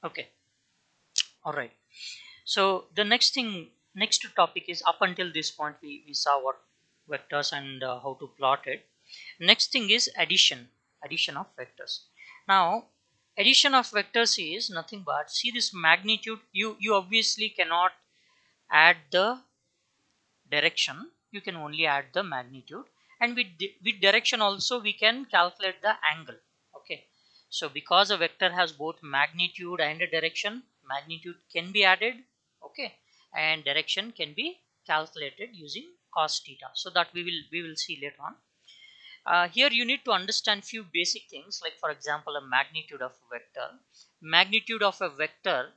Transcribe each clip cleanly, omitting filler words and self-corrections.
Okay. All right. So the next topic is, up until this point we saw what vectors and how to plot it. Next thing is addition of vectors. Now addition of vectors is nothing but, see this magnitude, you obviously cannot add the direction, you can only add the magnitude, and with direction also we can calculate the angle. Okay, so because a vector has both magnitude and a direction, magnitude can be added, okay, and direction can be calculated using cos theta, so that we will see later on. Here you need to understand few basic things, like for example a magnitude of a vector. Magnitude of a vector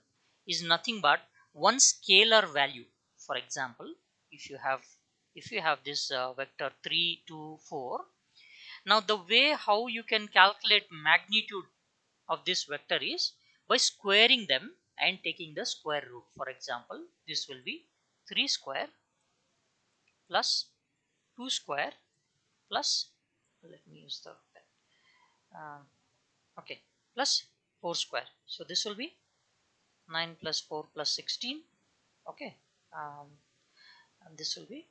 is nothing but one scalar value. For example, if you have this vector 3 2 4, now the way how you can calculate magnitude of this vector is by squaring them and taking the square root. For example, this will be 3 square plus 2 square plus, let me use the uh, okay, plus 4 square. So this will be 9 plus 4 plus 16. Okay, um, and this will be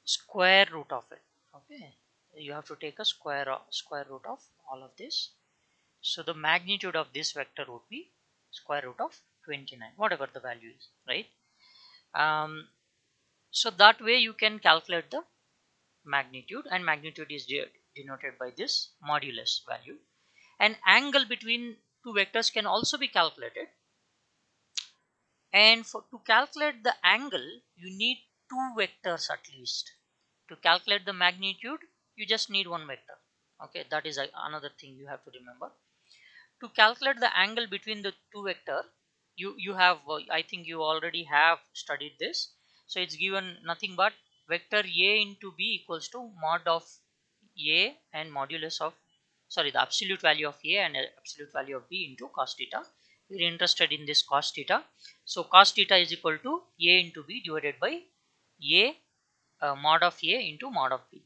square root of it. Okay, you have to take a square root of all of this. So the magnitude of this vector would be square root of 29, whatever the value is, right? um, so that way you can calculate the magnitude, and magnitude is denoted by this modulus value. An angle between two vectors can also be calculated, and to calculate the angle you need two vectors at least. To calculate the magnitude you just need one vector. Okay, that is another thing you have to remember. To calculate the angle between the two vector, you have I think you already have studied this. So it's given nothing but vector a into b equals to mod of a and modulus of, sorry, the absolute value of a and absolute value of b into cos theta. We're interested in this cos theta, so cos theta is equal to a into b divided by a, mod of a into mod of b.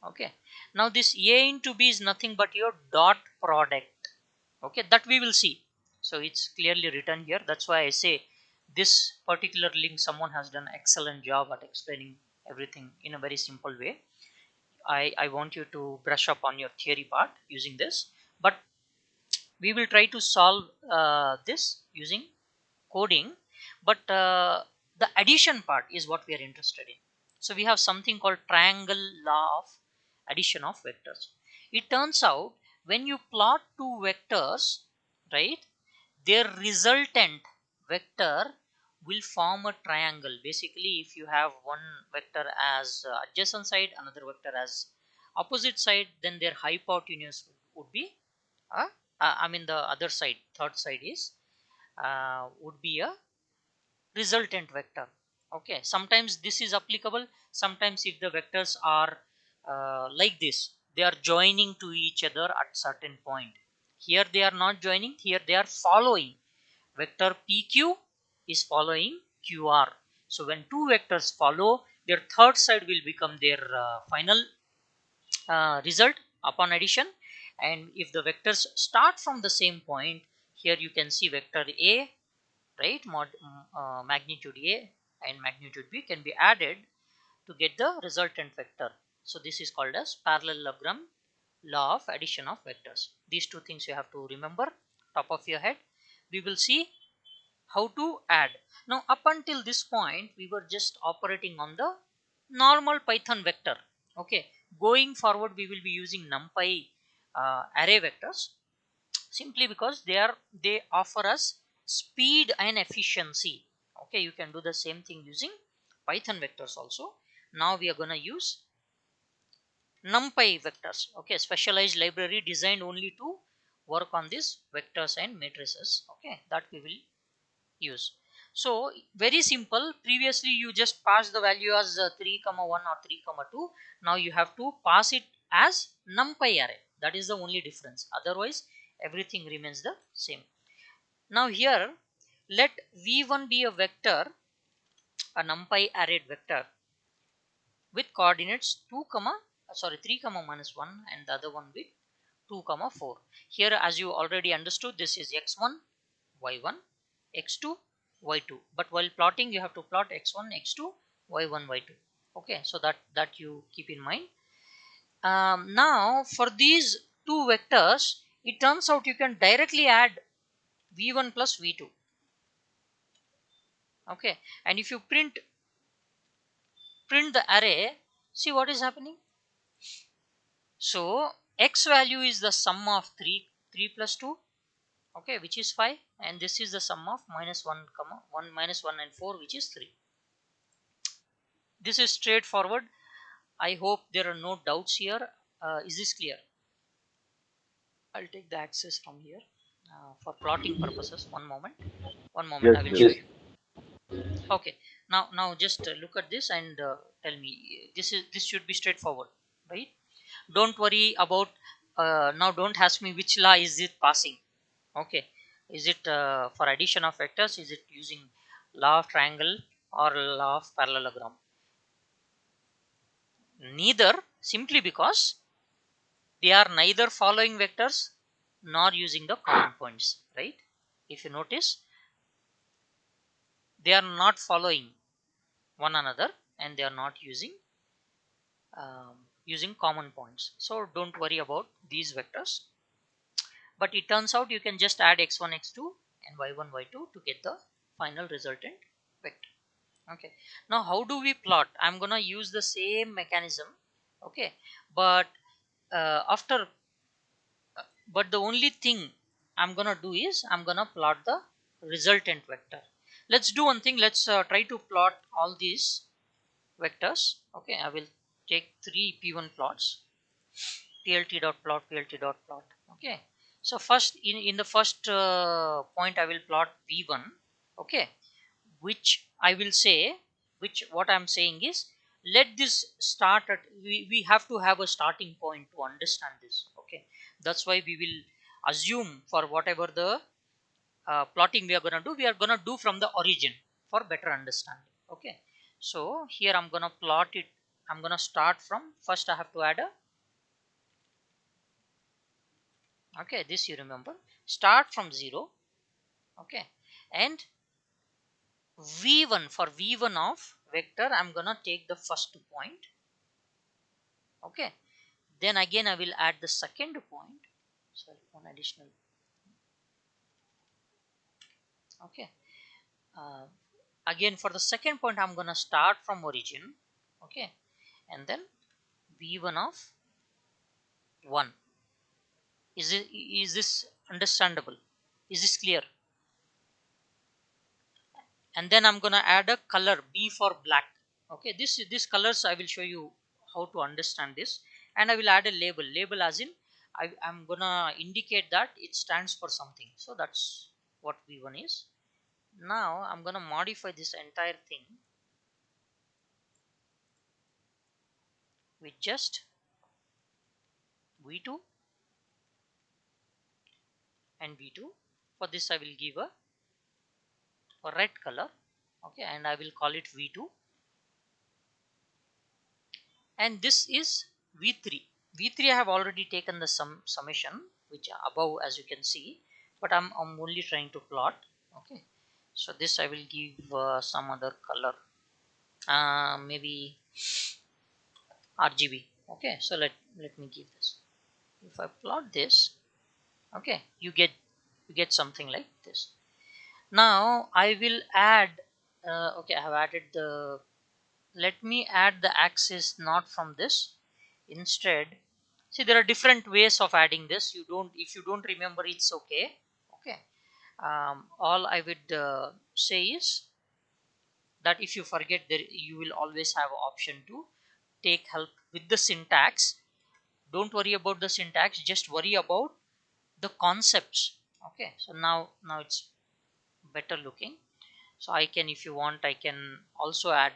Okay, now this a into b is nothing but your dot product. Okay, that we will see. So it's clearly written here, that's why I say this particular link, someone has done excellent job at explaining everything in a very simple way. I want you to brush up on your theory part using this, but we will try to solve this using coding. But the addition part is what we are interested in. So we have something called triangle law of addition of vectors. It turns out when you plot two vectors, right, their resultant vector will form a triangle. Basically, if you have one vector as adjacent side, another vector as opposite side, then their hypotenuse would be uh, I mean the other side, third side is would be a resultant vector. Okay, sometimes this is applicable, sometimes if the vectors are like this, they are joining to each other at certain point. Here they are not joining, here they are following. Vector pq is following qr. So when two vectors follow, their third side will become their final result upon addition. And if the vectors start from the same point, here you can see vector a, right, magnitude a and magnitude b can be added to get the resultant vector. So this is called as parallelogram law of addition of vectors. These two things you have to remember top of your head. We will see how to add. Now up until this point we were just operating on the normal python vector. Okay, going forward we will be using numpy array vectors, simply because they offer us speed and efficiency. Okay, you can do the same thing using python vectors also. Now we are going to use numpy vectors. Okay, specialized library designed only to work on these vectors and matrices. Okay, that we will use. So very simple, previously you just pass the value as 3 comma 1 or 3 comma 2. Now you have to pass it as numpy array. That is the only difference, otherwise everything remains the same. Now here let v1 be a vector, a numpy arrayed vector with coordinates 2 comma sorry, 3 comma minus 1, and the other one with 2 comma 4. Here, as you already understood, this is x1 y1 x2 y2, but while plotting you have to plot x1 x2 y1 y2. Okay, so that you keep in mind. Now for these two vectors, it turns out you can directly add v1 plus v2. Okay, and if you print the array, see what is happening. So x value is the sum of 3 plus 2, okay, which is 5, and this is the sum of minus 1 comma 1 minus 1 and 4, which is 3. This is straightforward. I hope there are no doubts here. Is this clear? I'll take the axis from here for plotting purposes. One moment. One moment, Yes, I will show yes. you. Okay. Now just look at this and tell me. This should be straightforward, right? Don't worry about. Now don't ask me which law is it passing. Okay. Is it for addition of vectors? Is it using law of triangle or law of parallelogram? Neither, simply because they are neither following vectors nor using the common points, right? If you notice, they are not following one another, and they are not using common points. So don't worry about these vectors. But it turns out you can just add x1 x2 and y1 y2 to get the final resultant vector. Okay, now how do we plot? I'm gonna use the same mechanism. Okay, but after but the only thing I'm gonna do is I'm gonna plot the resultant vector. Let's do one thing. Let's try to plot all these vectors. Okay, I will take 3 p1 plots. Plt dot plot, plt dot plot. Okay, so first in the first point I will plot v1. Okay, which I will say, which what I'm saying is, let this start at, we have to have a starting point to understand this. Okay, that's why we will assume for whatever the plotting we are going to do, we are going to do from the origin for better understanding. Okay, so here I'm going to plot it. I'm going to start from, first I have to add a, okay, this you remember, start from 0. Okay, and v1, for v1 of vector I'm gonna take the first point. Okay, then again I will add the second point. Sorry, one additional. Okay, uh, again for the second point I'm gonna start from origin. Okay, and then v1 of 1. Is this understandable? Is this clear? And then I'm gonna add a color B for black. Okay, this colors I will show you how to understand this, and I will add a label as in I'm gonna indicate that it stands for something. So that's what v1 is. Now I'm gonna modify this entire thing with just v2 and v2. For this I will give a red color. Okay, and I will call it v2, and this is v3. V3 I have already taken the summation which above, as you can see, but I'm only trying to plot. Okay, so this I will give some other color, maybe RGB. Okay, so let me give this. If I plot this, okay, you get something like this. Now I will add, okay, I have added the, let me add the axis not from this. Instead, see, there are different ways of adding this. You don't, if you don't remember, it's okay. Okay, all I would say is that if you forget, there you will always have option to take help with the syntax. Don't worry about the syntax, just worry about the concepts. Okay, so now it's better looking. So I can, if you want, I can also add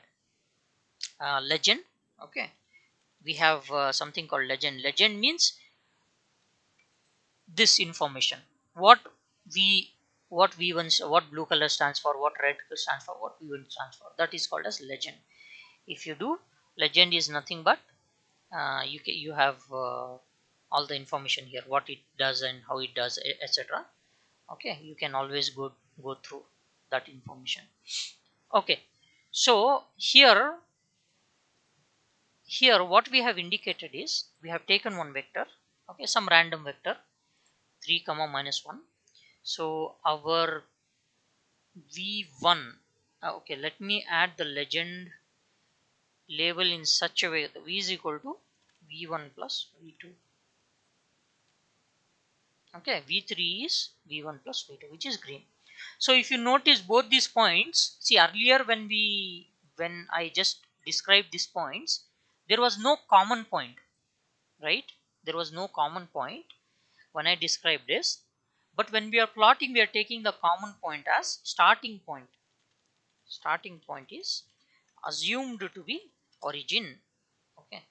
legend. Okay, we have something called legend. Legend means this information, what v what v1, what blue color stands for, what red stands for, what v1 stands for, that is called as legend. If you do, legend is nothing but you have all the information here, what it does and how it does, etc. Okay, you can always go through that information. Okay, so here what we have indicated is we have taken one vector, okay, some random vector 3 comma minus 1. So our v1, okay, let me add the legend label in such a way that v is equal to v1 plus v2. Okay, v3 is v1 plus v2, which is green. So if you notice both these points, see earlier when I just described these points, there was no common point, right? There was no common point when I described this. But when we are plotting, we are taking the common point as starting point. Starting point is assumed to be origin. Okay.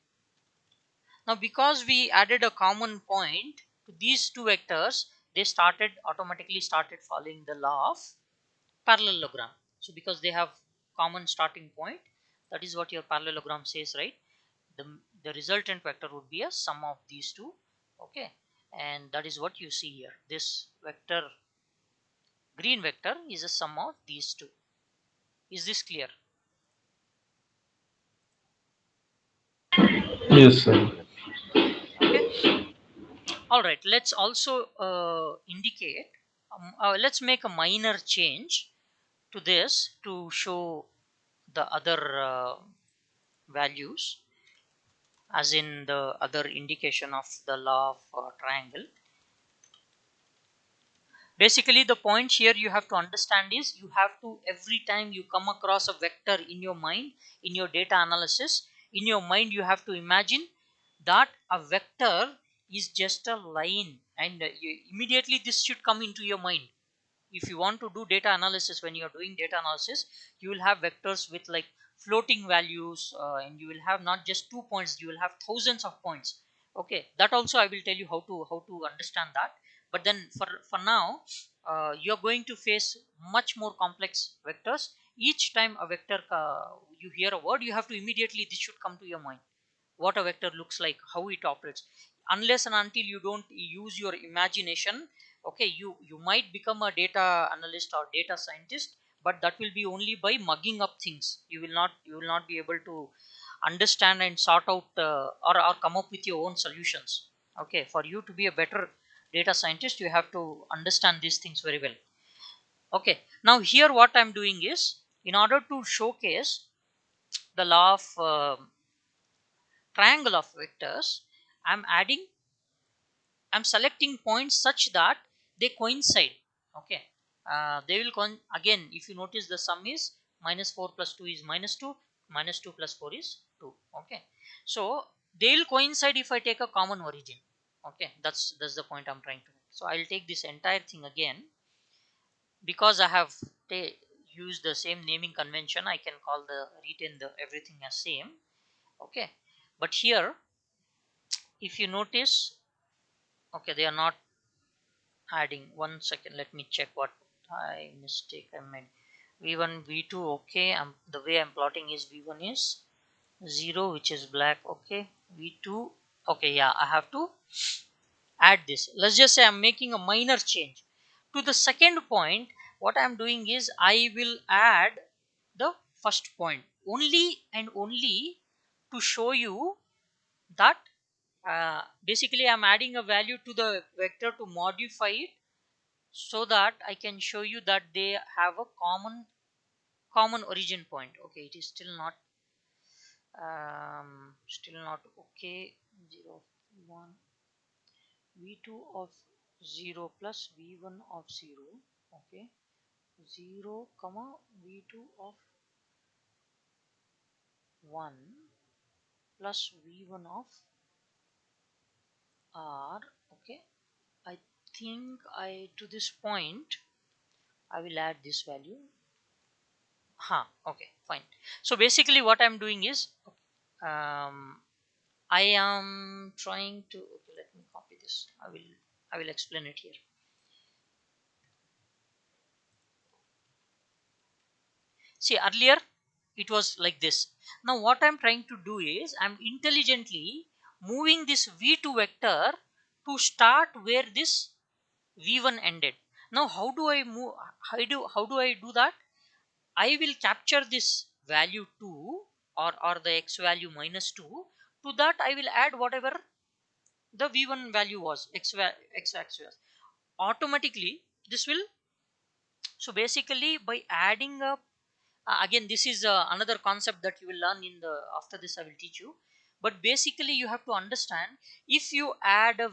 Now because we added a common point to these two vectors, they automatically started following the law of parallelogram. So because they have common starting point, that is what your parallelogram says, right? The resultant vector would be a sum of these two. Okay, and that is what you see here. This vector, green vector, is a sum of these two. Is this clear? Yes, sir. Okay, all right, let's also indicate, let's make a minor change to this to show the other values, as in the other indication of the law of triangle. Basically the point here you have to understand is, you have to, every time you come across a vector in your mind, in your data analysis, in your mind you have to imagine that a vector is just a line, and immediately this should come into your mind. If you want to do data analysis, when you are doing data analysis, you will have vectors with like floating values, and you will have not just 2 points, you will have thousands of points. Okay, that also I will tell you how to understand that. But then for now, you are going to face much more complex vectors. Each time a vector, you hear a word, you have to immediately, this should come to your mind, what a vector looks like, how it operates. Unless and until you don't use your imagination, okay, you might become a data analyst or data scientist, but that will be only by mugging up things. You will not be able to understand and sort out, or come up with your own solutions. Okay, for you to be a better data scientist, you have to understand these things very well. Okay, now here what I'm doing is, in order to showcase the law of triangle of vectors, i'm adding I'm selecting points such that they coincide. Okay, they will again, if you notice, the sum is minus 4 plus 2 is minus 2, minus 2 plus 4 is 2. Okay, so they will coincide if I take a common origin. Okay, that's the point I'm trying to make. So I'll take this entire thing again, because I have used the same naming convention, I can call the retain the everything as same. Okay, but here if you notice, okay, they are not adding. One second, let me check what I mistake I made. v1 v2, okay, the way I'm plotting is v1 is 0, which is black. Okay, v2, okay, yeah, I have to add this. Let's just say I'm making a minor change to the second point. What I'm doing is, I will add the first point only and only to show you that, basically I'm adding a value to the vector to modify it, so that I can show you that they have a common origin point. Okay, it is still not okay. 0 1 v2 of 0 plus v1 of 0. Okay, 0 comma v2 of 1 plus v1 of r. Okay, I think I to this point I will add this value. Huh, okay, fine. So basically what I'm doing is, um, I am trying to, okay, let me copy this. I will explain it here. See earlier, it was like this. Now what I'm trying to do is I'm intelligently moving this v2 vector to start where this v1 ended. Now how do I move, how do I do that? I will capture this value 2, or the x value minus 2. To that I will add whatever the v1 value was, x axis. Automatically this will, so basically by adding up, again this is another concept that you will learn in the, after this I will teach you. But basically you have to understand, if you add a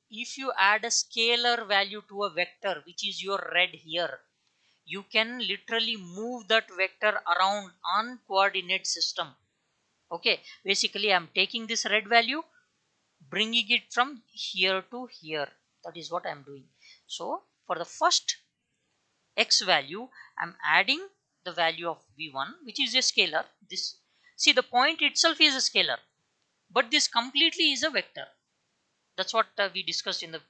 if you add a scalar value to a vector, which is your red here, you can literally move that vector around on coordinate system. Okay, basically I'm taking this red value, bringing it from here to here. That is what I'm doing. So for the first x value, I'm adding the value of v1, which is a scalar. This, see, the point itself is a scalar, but this completely is a vector. That's what we discussed in the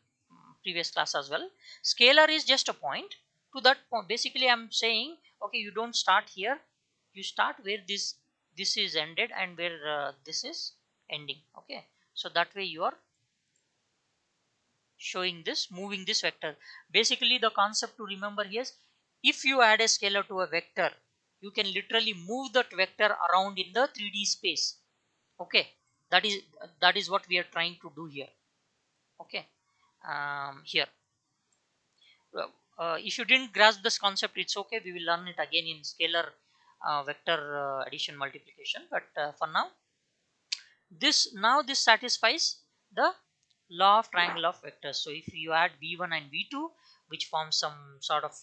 previous class as well. Scalar is just a point. To that point, basically I'm saying, okay, you don't start here, you start where this is ended and where this is ending. Okay, so that way you are showing this, moving this vector. Basically the concept to remember here is, if you add a scalar to a vector, you can literally move that vector around in the 3D space. Okay, that is, that is what we are trying to do here. Okay, here, if you didn't grasp this concept, it's okay, we will learn it again in scalar vector addition multiplication. But for now, this satisfies the law of triangle of vectors. So if you add v1 and v2, which forms some sort of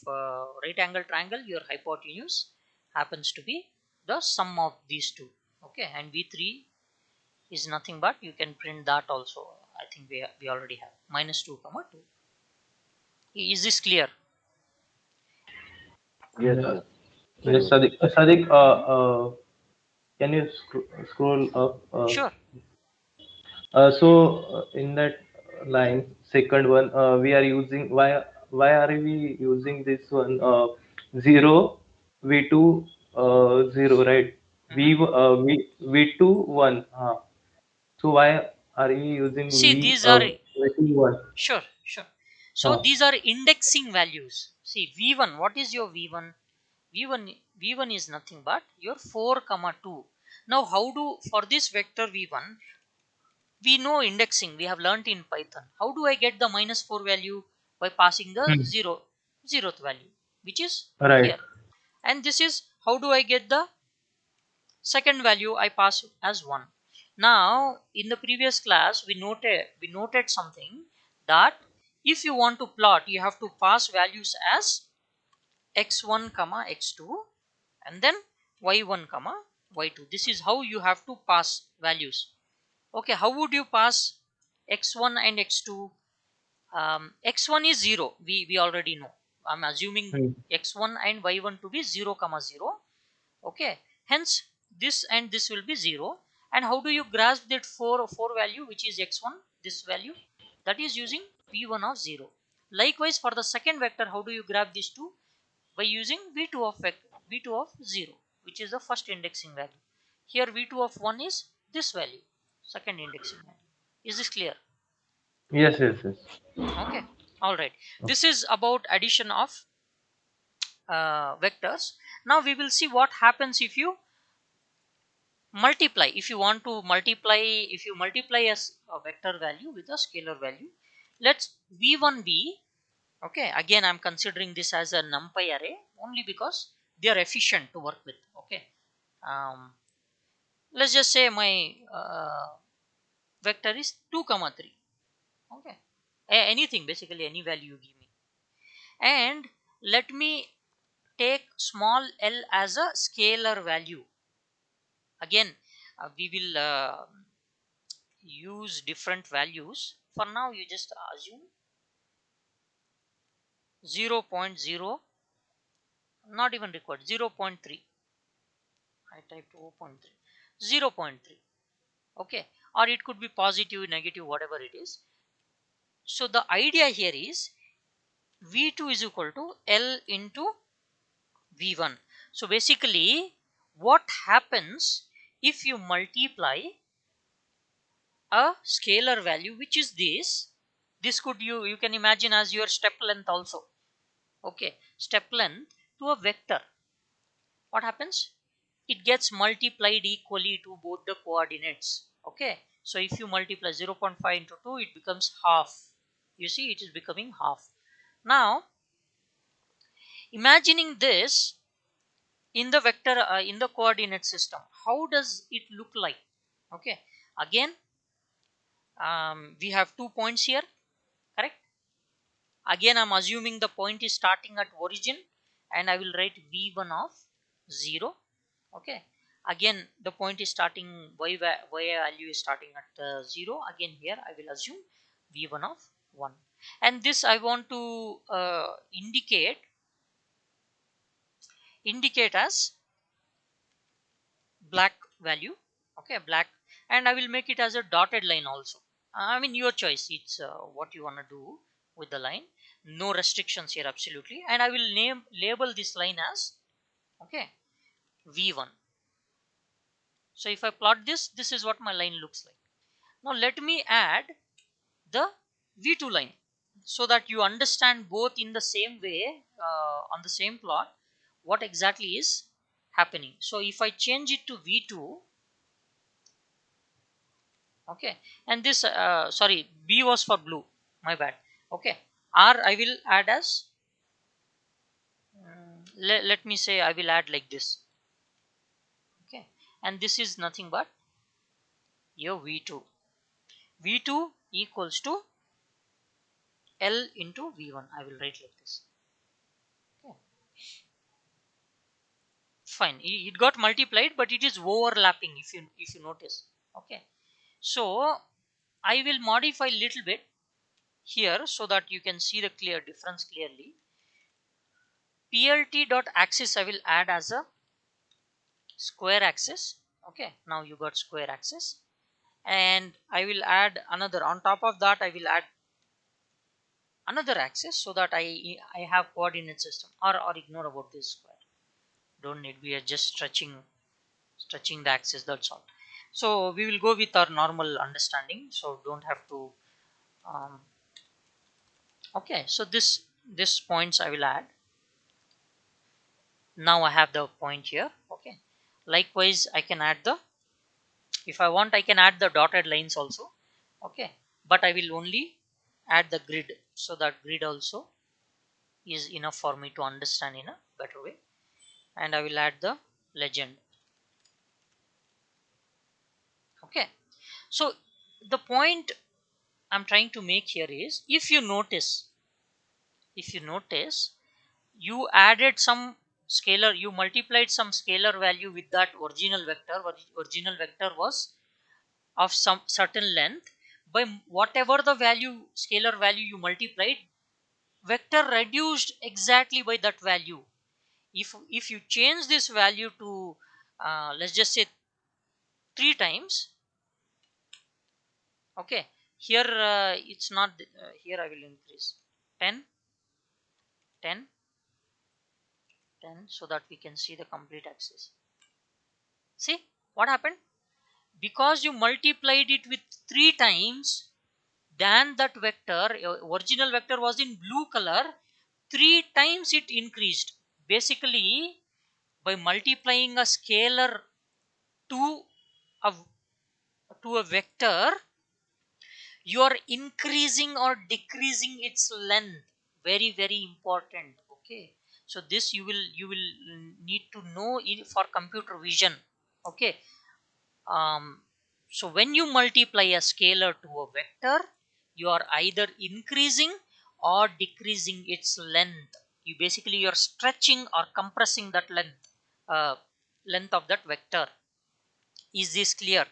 right angle triangle, your hypotenuse happens to be the sum of these two. Okay, and v3 is nothing but, you can print that also. I think we already have minus 2 comma 2. Is this clear? Yes, yes, Sadiq. Sadiq, Hmm. can you scroll up? Sure. In that line, second one, we are using, why are we using this one? Zero, v two, zero, right? Hmm. V two one. So why are we using See, these are, v two one? sure, sure. So Huh. these are indexing values. See, v1, what is your v1? V1 is nothing but your 4 comma 2. Now how do, for this vector v1, we know indexing, we have learnt in Python. How do I get the minus 4 value? By passing the Hmm. zeroth value, which is Right. here. And this is, how do I get the second value? I pass as 1. Now in the previous class we noted something, that if you want to plot, you have to pass values as x1 comma x2, and then y1 comma y2. This is how you have to pass values. Okay, how would you pass x1 and x2? X1 is 0, we already know. I'm assuming Hmm. x1 and y1 to be 0 comma 0. Okay, hence this and this will be 0. And how do you grasp that 4 value, which is x1, this value? That is using v1 of 0. Likewise for the second vector, how do you grab these two? By using v2 of v2 of 0, which is the first indexing value. Here v2 of 1 is this value, second indexing value. Is this clear? Yes, yes, yes. Okay, all right. This is about addition of vectors. Now we will see what happens if you multiply. If you want to multiply, if you multiply a vector value with a scalar value, let's v1 be, okay, again I'm considering this as a numpy array only because they are efficient to work with. Okay, um, let's just say my vector is 2 comma 3. Okay, anything, basically any value you give me. And let me take small l as a scalar value. Again, we will use different values. For now you just assume 0.0, not even required, 0.3. I typed 0.3, 0.3. Okay, or it could be positive, negative, whatever it is. So the idea here is v2 is equal to l into v1. So basically what happens if you multiply a scalar value, which is this could you can imagine as your step length also. Okay, step length to a vector. What happens? It gets multiplied equally to both the coordinates. Okay, so if you multiply 0.5 into 2, it becomes half. You see, it is becoming half. Now imagining this in the vector, in the coordinate system, how does it look like? Okay, again, we have 2 points here, correct? Again, I'm assuming the point is starting at origin, and I will write v1 of 0. Okay, again the point is starting, y value is starting at 0. Again here I will assume v1 of 1, and this I want to indicate as black value. Okay, black, and I will make it as a dotted line also. I mean, your choice, it's what you want to do with the line. No restrictions here, absolutely. And I will label this line as, okay, v1. So if I plot this is what my line looks like. Now let me add the v2 line, so that you understand both in the same way, on the same plot, what exactly is happening. So if I change it to v2, okay, and this sorry, b was for blue, my bad. Okay, r I will add as, let me say I will add like this. Okay, and this is nothing but your v2. v2 equals to l into v1. I will write like this. Okay, fine, it got multiplied, but it is overlapping, if you notice. Okay, so I will modify little bit here so that you can see the clear difference clearly. Plt dot axis I will add as a square axis. Okay, now you got square axis, and I will add another on top of that. I will add another axis so that I have coordinate system, or ignore about this square. Don't need, we are just stretching the axis, that's all. So we will go with our normal understanding, so don't have to, um, okay, so this points I will add. Now I have the point here. Okay, likewise I can add the, if I want I can add the dotted lines also. Okay, but I will only add the grid, so that grid also is enough for me to understand in a better way. And I will add the legend. Okay, so the point I'm trying to make here is, if you notice, you added some scalar, you multiplied some scalar value with that original vector. Original vector was of some certain length. By whatever the value, scalar value you multiplied, vector reduced exactly by that value. If you change this value to, let's just say 3 times. Okay, here it's not, here I will increase 10, 10, 10, so that we can see the complete axis. See what happened? Because you multiplied it with 3 times, then that vector, original vector was in blue color, 3 times it increased. Basically, by multiplying a scalar to a vector, you are increasing or decreasing its length. Very important. Okay, so this you will need to know for computer vision. Okay, um, so when you multiply a scalar to a vector, you are either increasing or decreasing its length. You basically, you're stretching or compressing that length of that vector. Is this clear?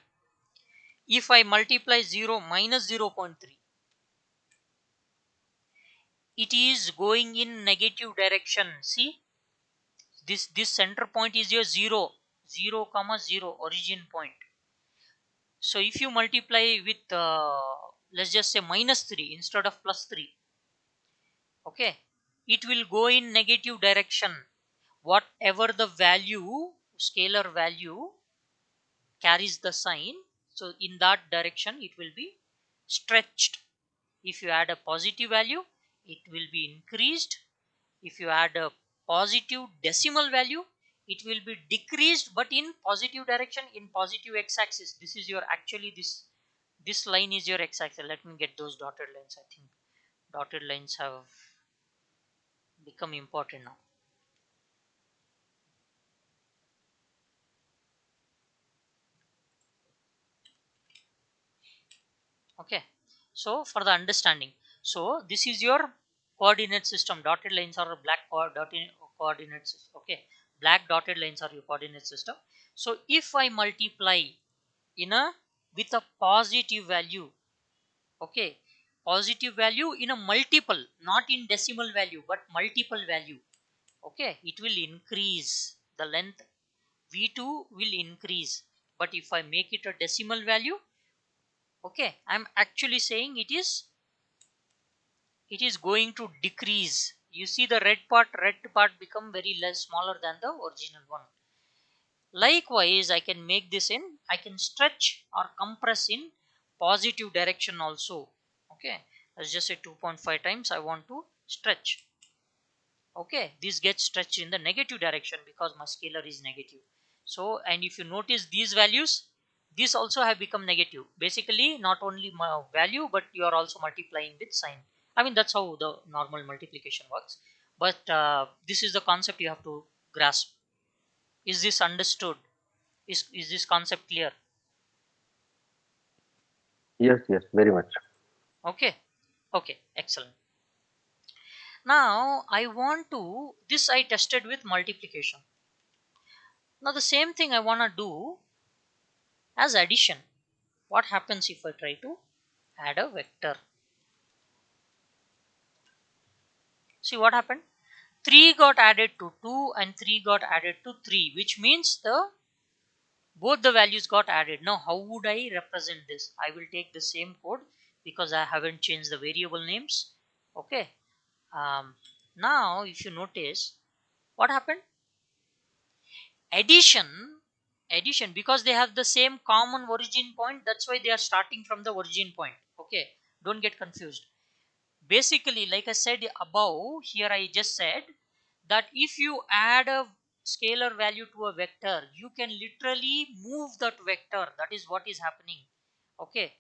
If I multiply 0 minus 0.3, it is going in negative direction. See, this center point is your 0, 0 comma 0 origin point. So if you multiply with, let's just say minus 3 instead of plus 3, okay, it will go in negative direction. Whatever the value scalar value carries the sign, so in that direction it will be stretched. If you add a positive value, it will be increased. If you add a positive decimal value, it will be decreased, but in positive direction, in positive x-axis. This is your, actually this line is your x-axis. Let me get those dotted lines. I think dotted lines have become important now. Okay, so for the understanding, so this is your coordinate system. Dotted lines are black dotted coordinates. Okay, black dotted lines are your coordinate system. So if I multiply in a with a positive value, okay, positive value in a multiple, not in decimal value but multiple value, okay, it will increase the length. V2 will increase. But if I make it a decimal value, okay, I'm actually saying it is going to decrease. You see the red part become very less, smaller than the original one. Likewise, I can make this in, I can stretch or compress in positive direction also. Okay, let's just say 2.5 times I want to stretch. Okay, this gets stretched in the negative direction because my scalar is negative. So, and if you notice these values, these also have become negative. Basically, not only value, but you are also multiplying with sign. I mean, that's how the normal multiplication works. But this is the concept you have to grasp. Is this understood? Is this concept clear? Yes, yes, very much. Okay, okay, excellent. Now I want to, this I tested with multiplication. Now the same thing I want to do as addition. What happens if I try to add a vector? See what happened? 3 got added to 2 and 3 got added to 3, which means the both the values got added. Now how would I represent this? I will take the same code because I haven't changed the variable names. Okay. Um, Now if you notice what happened, addition, addition, because they have the same common origin point, that's why they are starting from the origin point. Okay, don't get confused. Basically, like I said above, here I just said that if you add a scalar value to a vector, you can literally move that vector. That is what is happening. Okay,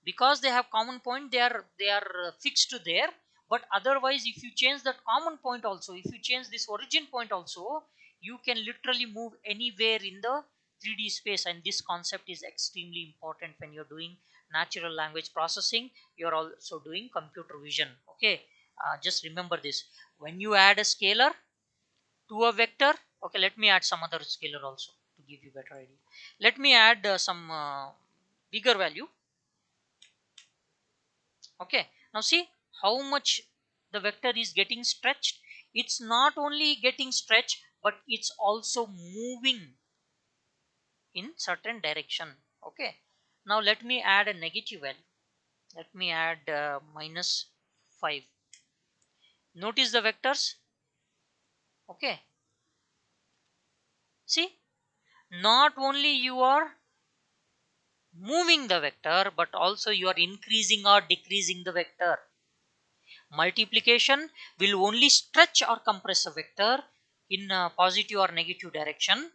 because they have common point, they are fixed there. But otherwise, if you change that common point also, if you change this origin point also, you can literally move anywhere in the 3D space. And this concept is extremely important when you're doing natural language processing, you're also doing computer vision. Okay, just remember this. When you add a scalar to a vector, okay, let me add some other scalar also to give you better idea. Let me add some bigger value. Okay, now see how much the vector is getting stretched. It's not only getting stretched, but it's also moving in certain direction. Okay, now let me add a negative value. Let me add minus 5. Notice the vectors. Okay, see, not only you are moving the vector, but also you are increasing or decreasing the vector. Multiplication will only stretch or compress a vector in a positive or negative direction,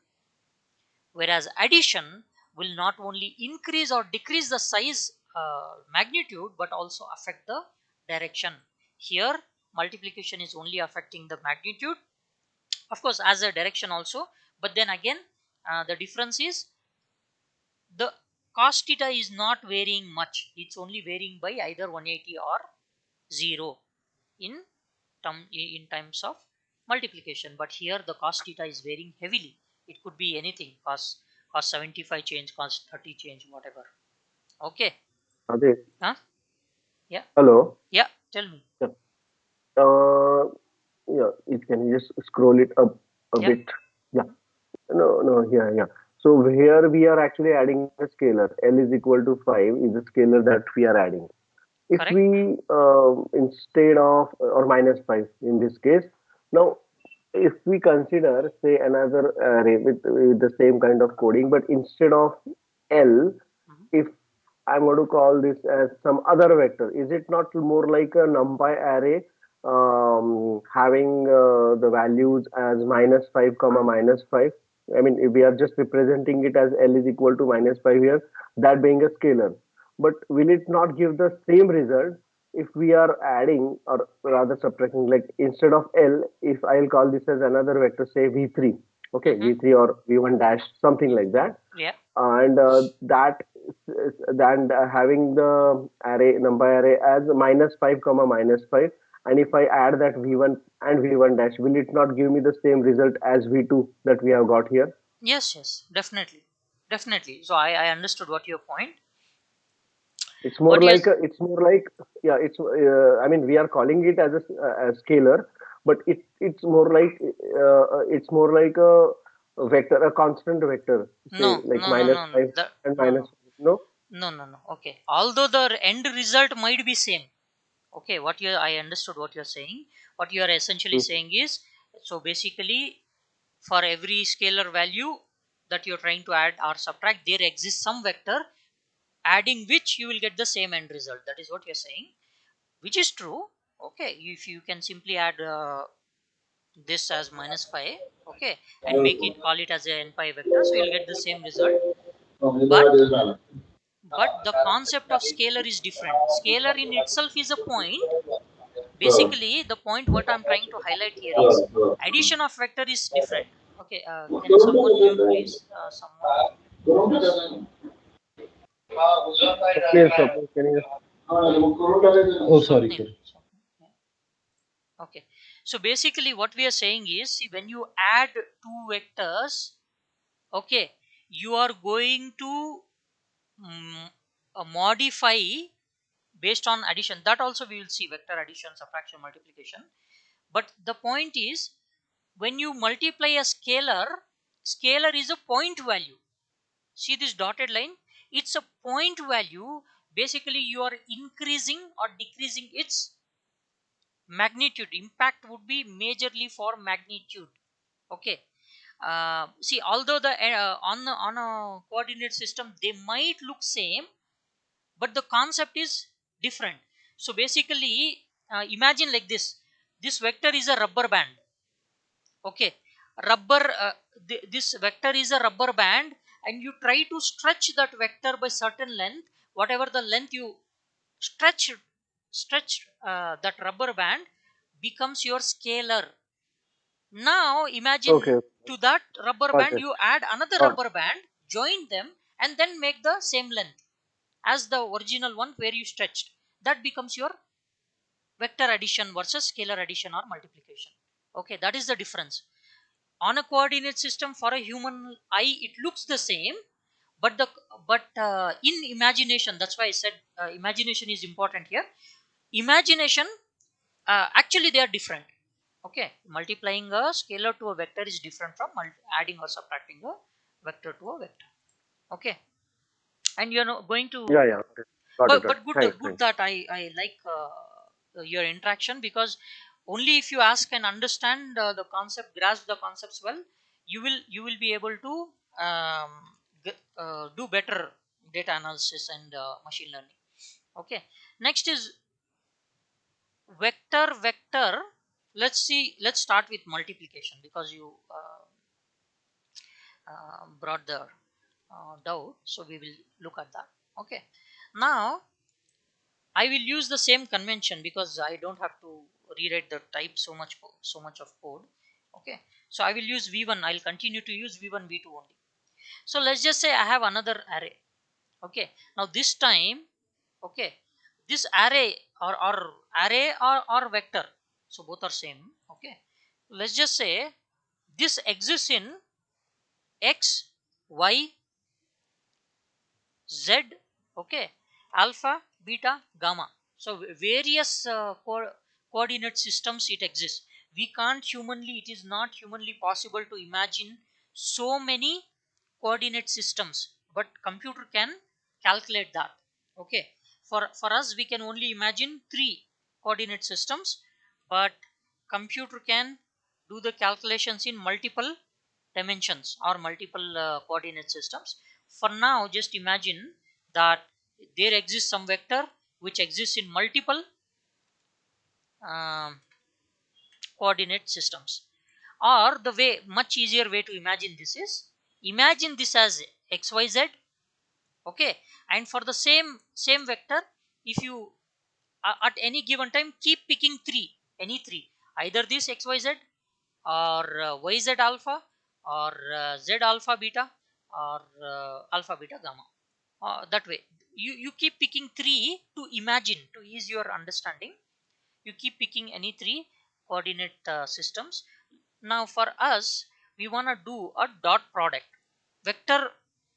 whereas addition will not only increase or decrease the size magnitude, but also affect the direction. Here multiplication is only affecting the magnitude, of course, as a direction also. But then again, the difference is the cos theta is not varying much. It's only varying by either 180 or 0 in in terms of multiplication. But here the cos theta is varying heavily. It could be anything, cos 75 change, cos 30 change, whatever. Okay. Ade, Huh? Yeah, hello. yeah, tell me. Yeah. Uh, yeah, it can you just scroll it up a Yeah, bit. Yeah. No, no, here, yeah. So here we are actually adding a scalar. L is equal to 5 is the scalar that we are adding. If correct. we instead of or minus 5 in this case, now if we consider, say, another array with the same kind of coding, but instead of L, Mhm. if I'm going to call this as some other vector, is it not more like a numpy array, having the values as minus 5 comma minus 5? I mean, if we are just representing it as L is equal to minus 5 here, that being a scalar. But will it not give the same result if we are adding or rather subtracting? Like instead of L, if I'll call this as another vector, say V3, okay, Mhm. V3 or V1 dash, something like that, Yeah. and that then having the array number array as minus 5 comma minus 5, and if I add that v1 and v1 dash, will it not give me the same result as v2 that we have got here? Yes, yes, definitely. Definitely. So I understood what your point. It's What more you like it's more like, yeah, it's I mean, we are calling it as a scalar, but it's more like a vector, a constant vector, no, say like no, no, minus no, 5 the and no, no, minus 5. No. no, no, no. Okay. Although the end result might be same. Okay, what you I understood what you're saying. What you are essentially Mhm. saying is, so basically for every scalar value that you're trying to add or subtract, there exists some vector adding which you will get the same end result. That is what you're saying, which is true. Okay, if you can simply add this as minus 5, okay, and make it, call it as a n pi vector, so you'll get the same result. but but the concept of scalar is different. Scalar in itself is a point. Basically the point what I'm trying to highlight here is addition of vector is different. Okay, can someone mute please, someone is Swapnil, can you? Oh, sorry, Swapnil. sorry. Swapnil, yeah. Okay, so basically what we are saying is, see, when you add two vectors, okay, you are going to mm, modify based on addition. That also we will see, vector addition, subtraction, multiplication. But the point is, when you multiply a scalar, scalar is a point value. See this dotted line, it's a point value. Basically you are increasing or decreasing its magnitude. Impact would be majorly for magnitude. Okay, see, although the on a coordinate system they might look same, but the concept is different. So basically, imagine like this vector is a rubber band. Okay, rubber this vector is a rubber band, and you try to stretch that vector by certain length. Whatever the length you stretch that rubber band becomes your scalar. Now Okay, imagine, to that rubber got band it. you add another Got rubber band, join them, and then make the same length as the original one where you stretched. That becomes your vector addition versus scalar addition or multiplication. Okay, that is the difference. On a coordinate system, for a human eye it looks the same, but the but in imagination, that's why I said imagination is important here. Imagination, actually they are different. Okay, multiplying a scalar to a vector is different from adding or subtracting a vector to a vector. Okay, and you're going to, Yeah, yeah. Okay. Got it. Got it. but good, Thanks. good Thanks. that I like your interaction, because only if you ask and understand the concept, grasp the concepts well, you will be able to do better data analysis and machine learning. Okay, next is vector. Let's see, let's start with multiplication, because you brought the doubt, so we will look at that. Okay, now I will use the same convention because I don't have to rewrite the type so much of code. Okay, so I will use v1. I'll continue to use v1 v2 only. So let's just say I have another array. Okay, now this time, okay, this array or array or vector, so both are same. Okay, let's just say this exists in x, y, z, okay, alpha, beta, gamma. So various coordinate systems it exists. We can't humanly, it is not humanly possible to imagine so many coordinate systems, but computer can calculate that. Okay, for us we can only imagine three coordinate systems, but computer can do the calculations in multiple dimensions or multiple coordinate systems. For now, just imagine that there exists some vector which exists in multiple um, coordinate systems. Or the way, much easier way to imagine this is, imagine this as xyz, okay, and for the same vector, if you at any given time keep picking three, any three, either this xyz or yz alpha or z alpha beta or alpha beta gamma, that way you keep picking three to imagine, to ease your understanding. You keep picking any three coordinate systems. Now for us, we want to do a dot product, vector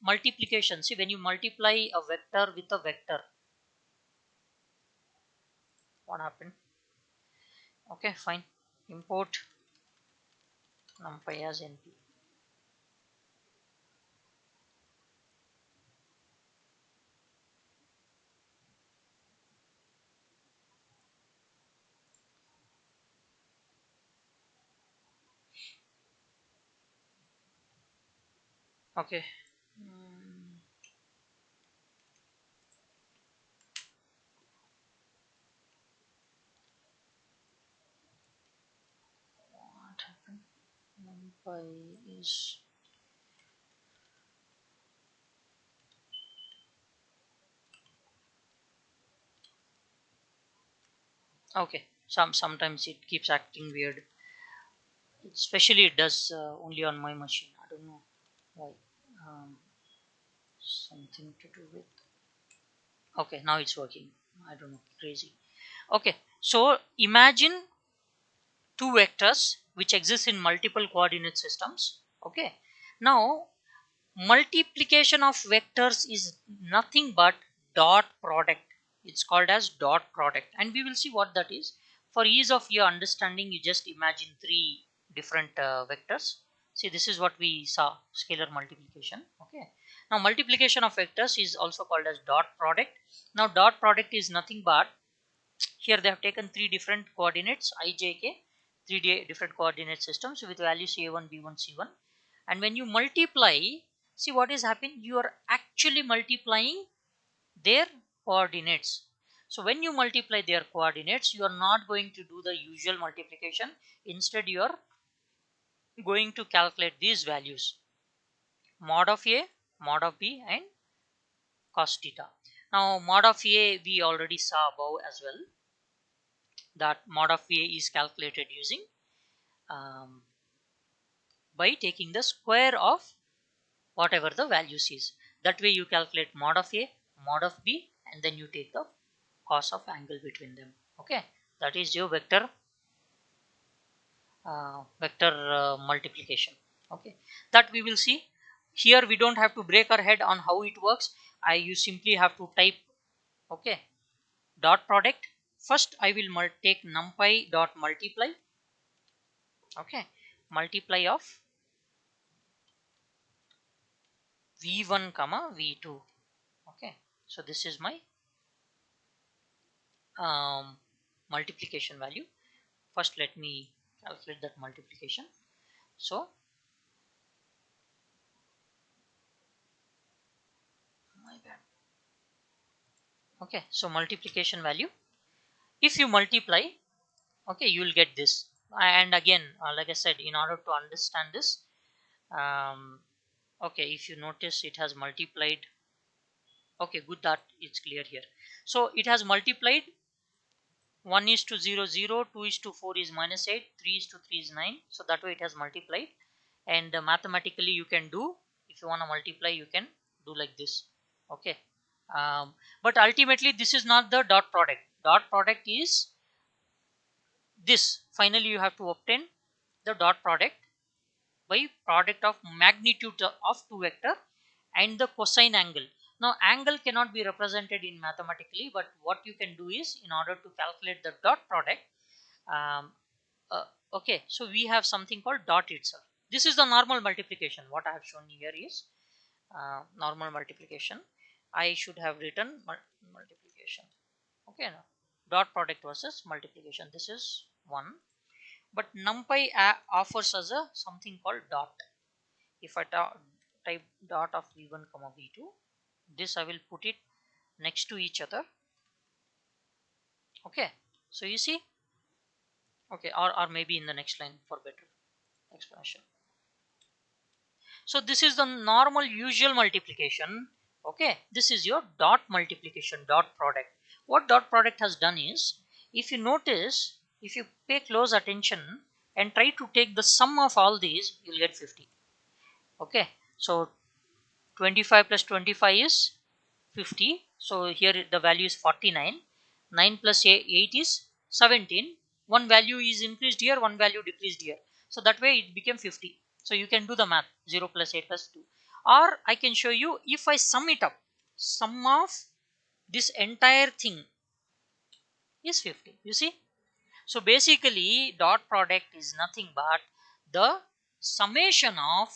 multiplication. See, when you multiply a vector with a vector, what happened? Okay, fine. Import numpy as np. Okay. Hmm, what happened? Numpy is okay. Sometimes it keeps acting weird. Especially it does only on my machine. I don't know why. Um, Something to do with. Okay, now it's working. I don't know. Crazy. Okay, so imagine two vectors which exist in multiple coordinate systems. Okay, now multiplication of vectors is nothing but dot product. It's called as dot product, and we will see what that is. For ease of your understanding, you just imagine three different vectors. See, this is what we saw, scalar multiplication. Okay, now multiplication of vectors is also called as dot product. Now dot product is nothing but, here they have taken three different coordinates I, j, k, different coordinate systems with values a1, b1, c1. And when you multiply, see what is happening? You are actually multiplying their coordinates. So when you multiply their coordinates, you are not going to do the usual multiplication. Instead, you are going to calculate these values: mod of a, mod of b, and cos theta. Now, mod of a we already saw above as well, that mod of a is calculated using um, by taking the square of whatever the values is. That way you calculate mod of a, mod of b, and then you take the cos of angle between them. Okay, that is your vector multiplication. Okay, that we will see. Here we don't have to break our head on how it works. You simply have to type, okay, dot product. First I will take numpy dot multiply. Okay, multiply of v1 comma v2. Okay, so this is my um, multiplication value. First let me calculate that multiplication. So my bad. Okay, so multiplication value, if you multiply, okay, you will get this. And again, like I said, in order to understand this, um, okay, if you notice, it has multiplied. Okay, good, that it's clear here. So it has multiplied 1 is to 0 0, 2 is to 4 is minus 8, 3 is to 3 is 9. So that way it has multiplied. And mathematically you can do, if you want to multiply, you can do like this. Okay, but ultimately this is not the dot product. Dot product is this. Finally you have to obtain the dot product by product of magnitude of two vector and the cosine angle. Now angle cannot be represented in mathematically, but what you can do is, in order to calculate the dot product, um, okay, so we have something called dot itself. This is the normal multiplication. What I have shown here is normal multiplication. I should have written multiplication. Okay, now dot product versus multiplication. This is one. but NumPy offers us a something called dot. If I type dot of v1 comma v2, this I will put it next to each other. Okay, so you see, okay, or maybe in the next line for better explanation. So this is the normal usual multiplication. Okay, this is your dot multiplication, dot product. What dot product has done is, if you notice, if you pay close attention and try to take the sum of all these, you'll get 50. Okay, so 25 plus 25 is 50. So here the value is 49. 9 plus 8 is 17. One value is increased here, one value decreased here. So that way it became 50. So you can do the math, 0 plus 8 plus 2. Or I can show you, if I sum it up, sum of this entire thing is 50. You see? So basically dot product is nothing but the summation of,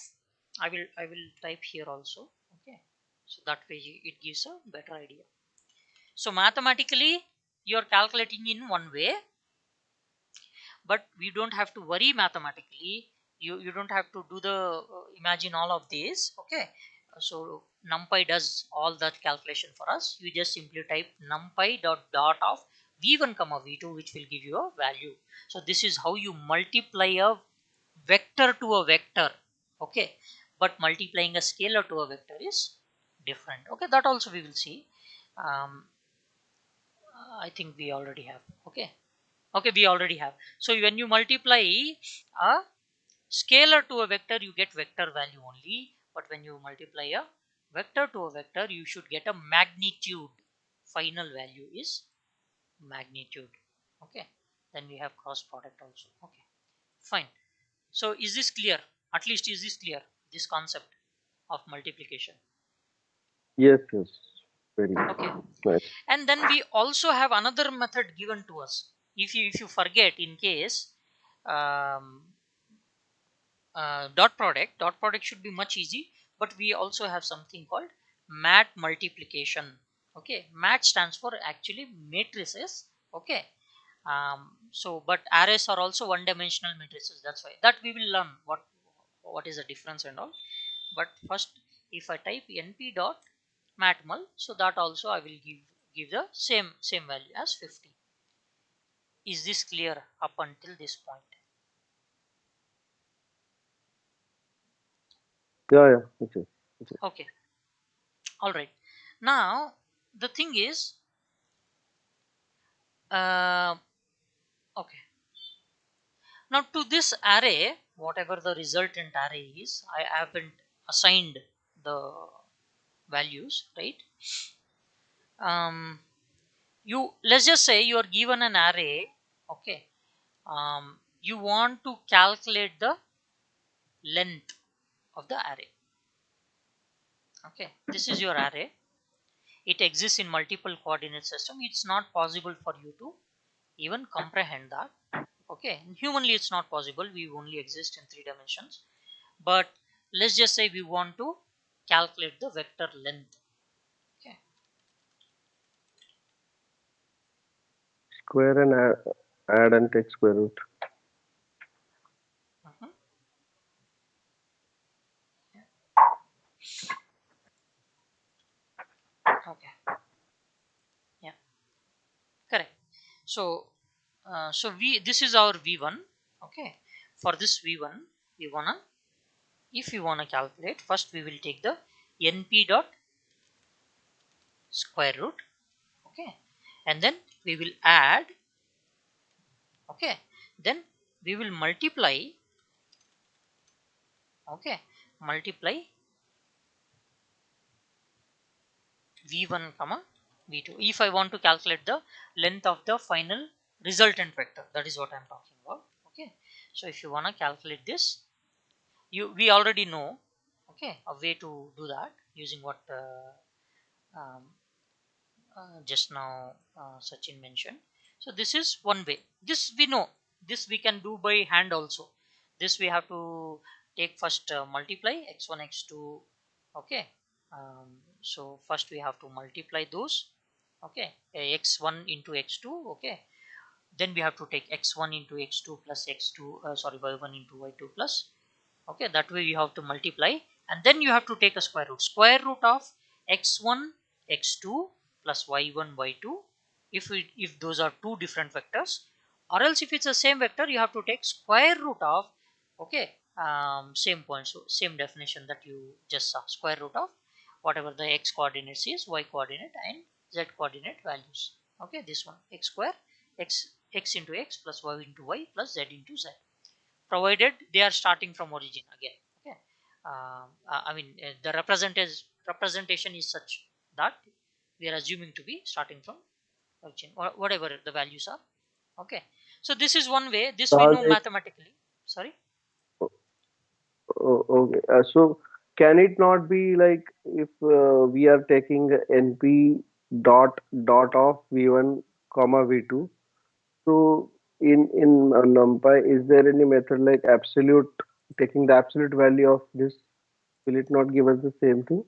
I will type here also. Okay, so that way it gives a better idea. So mathematically you are calculating in one way, but we don't have to worry mathematically. You don't have to do the imagine all of this. Okay, so NumPy does all that calculation for us. You just simply type NumPy dot of v1 comma v2, which will give you a value. So this is how you multiply a vector to a vector. Okay, but multiplying a scalar to a vector is different. Okay, that also we will see. I think we already have. Okay, okay, we already have. So when you multiply a scalar to a vector, you get vector value only. But when you multiply a vector to a vector, you should get a magnitude. Final value is magnitude. Okay, then we have cross product also. Okay, fine. So is this clear? At least is this clear, this concept of multiplication? Yes, yes, very Okay, nice. and then we also have another method given to us. If you forget, in case, um, dot product should be much easy, but we also have something called mat multiplication. Okay, mat stands for actually matrices. Okay, so but arrays are also one dimensional matrices. That's why that we will learn what is the difference and all. But first, if I type np dot matmul, so that also I will give the same value as 50. Is this clear up until this point? Yeah, yeah, okay, okay. Okay, all right. Now the thing is, uh, okay, now to this array, whatever the resultant array is, I haven't assigned the values, right? um, you, let's just say you are given an array. Okay, you want to calculate the length of the array. Okay, this is your array. It exists in multiple coordinate system. It's not possible for you to even comprehend that. Okay, humanly it's not possible, we only exist in three dimensions. But let's just say we want to calculate the vector length. Okay, Square and add and take square root. mhm, okay, yeah, correct. So we, this is our v1. Okay, for this v1, we wanna, if we wanna calculate, first we will take the np dot square root. Okay, and then we will add. Okay, then we will multiply. Okay, multiply v1 comma v2 if I want to calculate the length of the final resultant vector. That is what I'm talking about. Okay, so if you want to calculate this, you, we already know, okay, a way to do that using what um, just now Sachin mentioned. So this is one way. This we know. This we can do by hand also. This we have to take first, multiply x1 x2. Okay. So first we have to multiply those. Okay, x1 into x2. Okay, Then we have to take x1 into x2 plus x2 sorry y1 into y2 plus, okay, that way you have to multiply, and then you have to take a square root of x1 x2 plus y1 y2 if those are two different vectors, or else if it's the same vector you have to take square root of, okay, same point, so same definition that you just saw, square root of whatever the x coordinates is, y coordinate and z coordinate values. Okay, this one x square, x into x plus y into y plus z into z, provided they are starting from origin again. Okay, I mean the representation is such that we are assuming to be starting from origin or whatever the values are. Okay, so this is one way, this we Does know it? mathematically. Sorry. Okay. So can it not be like if we are taking NP dot of V1 comma V2? So in NumPy, is there any method like absolute taking the absolute value of this? Will it not give us the same thing?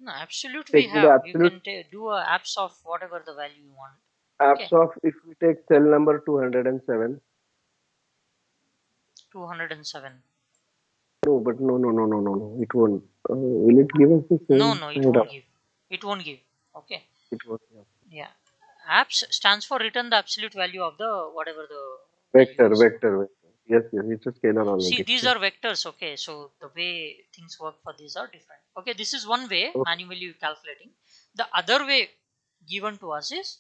No, absolute we Taking the have, you absolute can do a apps of whatever the value you want. Okay, apps of if we take cell number 207. 207. No, but no. It won't. Will it give us the No, same no, it kind of? won't give. It won't give. Okay. It won't. Yeah. Yeah. Apps stands for return the absolute value of the whatever the value Vector, is. vector, vector. Yes, yes. It's a scalar See, already. these Yes. are vectors. Okay, so the way things work for these are different. Okay, this is one way Okay. manually calculating. The other way given to us is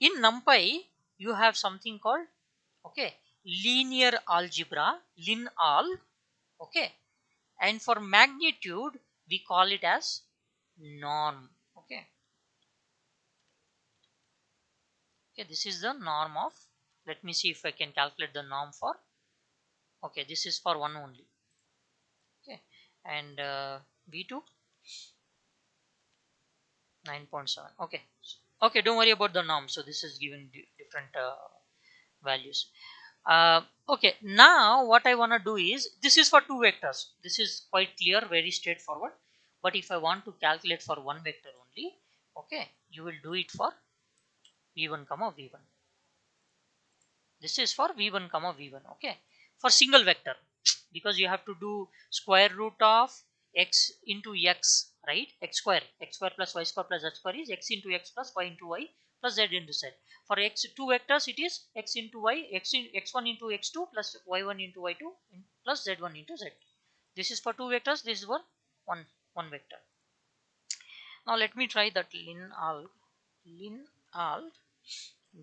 in NumPy you have something called, okay, linear algebra, lin-al. Okay, and for magnitude we call it as norm. Okay, okay, this is the norm of, let me see if I can calculate the norm for, okay, this is for one only. Okay, and v2 9.7. Okay, okay, don't worry about the norm, so this is giving different values. Okay, now what I want to do is, this is for two vectors, this is quite clear, very straightforward. But if I want to calculate for one vector only, okay, you will do it for v1 comma v1. This is for v1 comma v1. Okay, for single vector, because you have to do square root of x into x, right? X square plus y square plus z square is x into x plus y into y plus z into z. For x two vectors it is x into y, x1 into x2 plus y1 into y2 plus z1 into z. This is for two vectors, this is for one vector. Now let me try that lin-al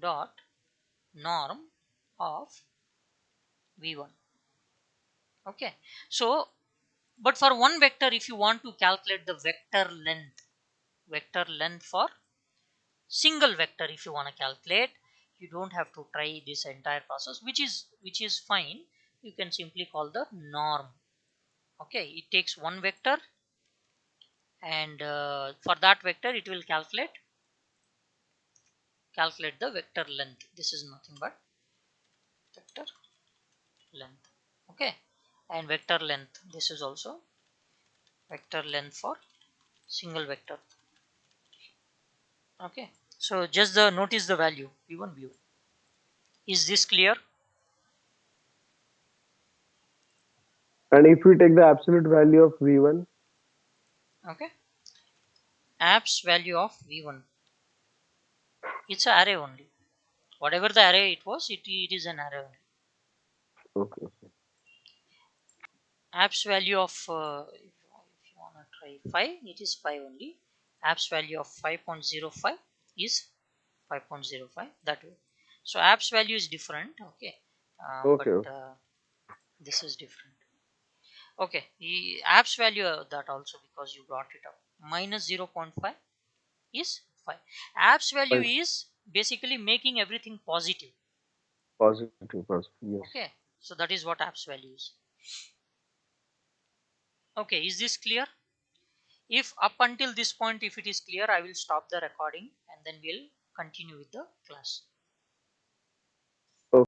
dot norm of v1. Okay, so but for one vector, if you want to calculate the vector length for single vector, if you want to calculate, you don't have to try this entire process, which is fine. You can simply call the norm. Okay, it takes one vector, and for that vector it will calculate the vector length. This is nothing but vector length. Okay, and vector length, this is also vector length for single vector. Okay, so just the notice the value v1 v1. Is this clear? And if we take the absolute value of V1, Okay, apps value of v1, it's an array only, whatever the array it was, it is an array only. okay. Apps value of if you want to try 5, it is 5 only. Apps value of 5.05 is 5.05, that way. So apps value is different. Okay, Okay, but okay. this is different. Okay, the apps value that also, because you brought it up, minus 0.5 is 5. Apps value Point is basically making everything positive. positive, positive. Yes. Okay, so that is what apps value is. Okay, is this clear? If up until this point if it is clear, I will stop the recording and then we'll continue with the class.